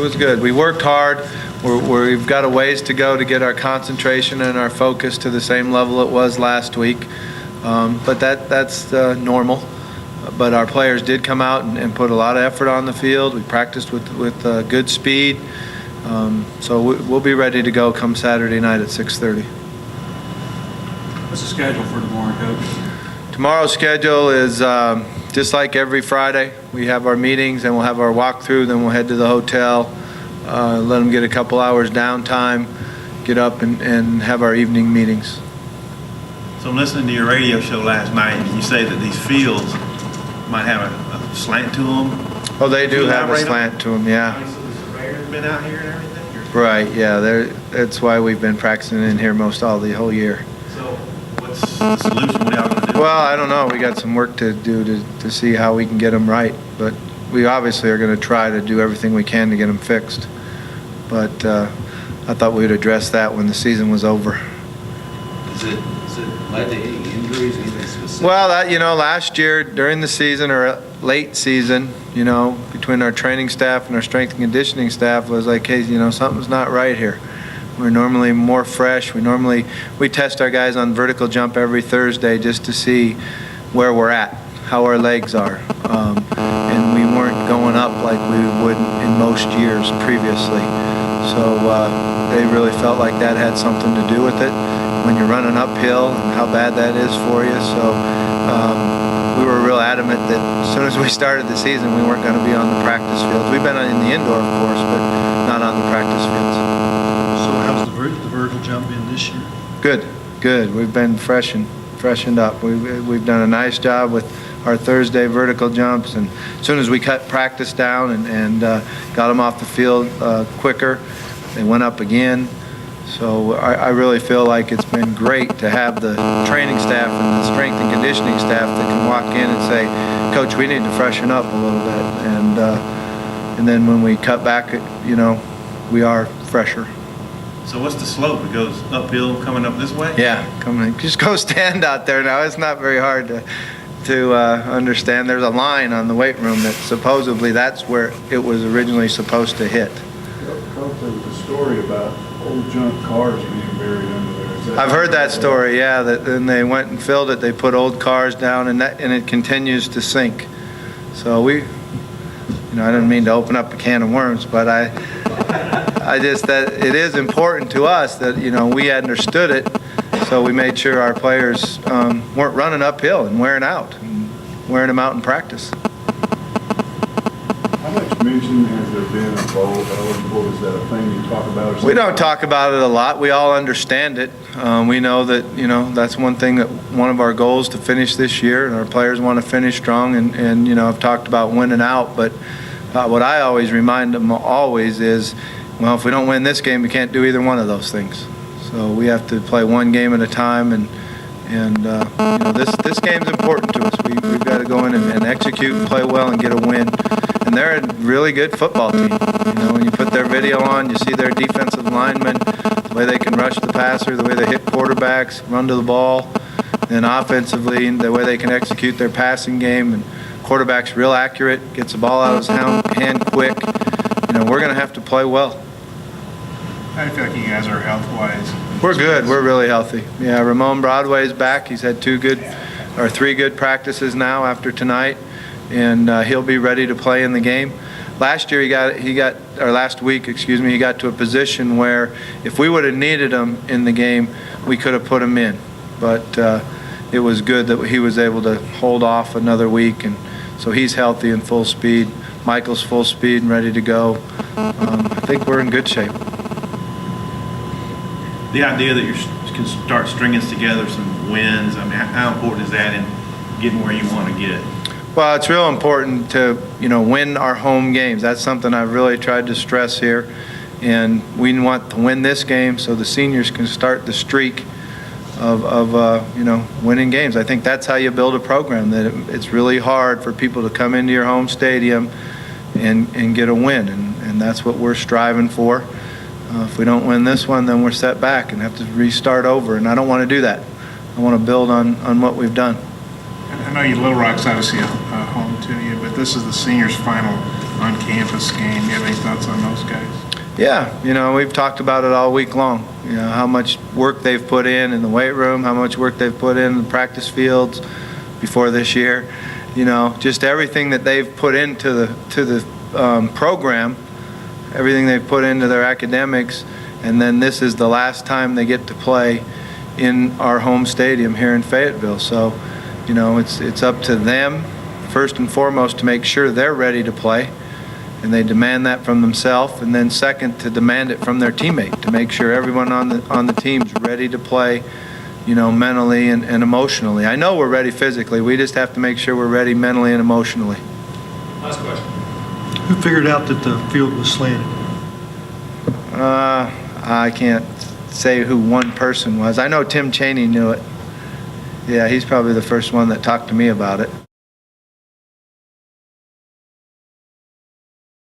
was good. We worked hard. We've got a ways to go to get our concentration and our focus to the same level it was last week. But that's normal. But our players did come out and put a lot of effort on the field. We practiced with good speed. So we'll be ready to go come Saturday night at 6:30. What's the schedule for tomorrow, Coach? Tomorrow's schedule is just like every Friday. We have our meetings, and we'll have our walkthrough, then we'll head to the hotel, let them get a couple hours downtime, get up and have our evening meetings. So I'm listening to your radio show last night, and you say that these fields might have a slant to them. Oh, they do have a slant to them, yeah. So the surveyor's been out here and everything? Right, yeah. That's why we've been practicing in here the whole year. So what's the solution? What are y'all going to do? Well, I don't know. We got some work to do to see how we can get them right. But we obviously are going to try to do everything we can to get them fixed. But I thought we would address that when the season was over. Is it led to any injuries, anything specific? Well, last year during the season or late season, between our training staff and our strength and conditioning staff was like, hey, something's not right here. We're normally more fresh. We test our guys on vertical jump every Thursday just to see where we're at, how our legs are. And we weren't going up like we would in most years previously. So they really felt like that had something to do with it when you're running uphill and how bad that is for you. So we were real adamant that as soon as we started the season, we weren't going to be on the practice fields. We've been in the indoor, of course, but not on the practice fields. So how's the vertical jump been this year? Good. We've been freshened up. We've done a nice job with our Thursday vertical jumps, and as soon as we cut practice down and got them off the field quicker, they went up again. So I really feel like it's been great to have the training staff and the strength and conditioning staff that can walk in and say, Coach, we need to freshen up a little bit. And then when we cut back, we are fresher. So what's the slope? It goes uphill coming up this way? Yeah, just go stand out there now. It's not very hard to understand. There's a line on the weight room that supposedly that's where it was originally supposed to hit. Coach, there was a story about old junk cars being buried under there. I've heard that story, yeah. That then they went and filled it. They put old cars down, and it continues to sink. So I didn't mean to open up a can of worms, but I just that it is important to us that we understood it, so we made sure our players weren't running uphill and wearing them out in practice. How much mention has there been of bowl eligible? Is that a thing you talk about? Or something? We don't talk about it a lot. We all understand it. We know that that's one thing that one of our goals to finish this year, and our players want to finish strong. And I've talked about winning out, but what I always remind them is, well, if we don't win this game, we can't do either one of those things. So we have to play one game at a time, and this game's important to us. We've got to go in and execute and play well and get a win. And they're a really good football team. When you put their video on, you see their defensive linemen, the way they can rush the passer, the way they hit quarterbacks, run to the ball, and offensively, the way they can execute their passing game. And quarterback's real accurate, gets the ball out of his hand quick. We're going to have to play well. How do you feel like you guys are health-wise? We're good. We're really healthy. Yeah, Ramon Broadway's back. He's had 3 good practices now after tonight, and he'll be ready to play in the game. Last year last week, he got to a position where if we would have needed him in the game, we could have put him in. But it was good that he was able to hold off another week, and so he's healthy and full speed. Michael's full speed and ready to go. I think we're in good shape. The idea that you can start stringing together some wins, how important is that in getting where you want to get? Well, it's real important to, win our home games. That's something I've really tried to stress here. And we want to win this game so the seniors can start the streak of winning games. I think that's how you build a program, that it's really hard for people to come into your home stadium and get a win. And that's what we're striving for. If we don't win this one, then we're set back and have to restart over. And I don't want to do that. I want to build on what we've done. I know Little Rock's obviously home to you, but this is the seniors' final on-campus game. You have any thoughts on those guys? Yeah, we've talked about it all week long. How much work they've put in the weight room, how much work they've put in the practice fields before this year. Just everything that they've put into the program, everything they've put into their academics, and then this is the last time they get to play in our home stadium here in Fayetteville. So, it's up to them first and foremost to make sure they're ready to play, and they demand that from themselves, and then second to demand it from their teammate to make sure everyone on the team's ready to play, mentally and emotionally. I know we're ready physically. We just have to make sure we're ready mentally and emotionally. Last question. Who figured out that the field was slanted? I can't say who one person was. I know Tim Chaney knew it. Yeah, he's probably the first one that talked to me about it.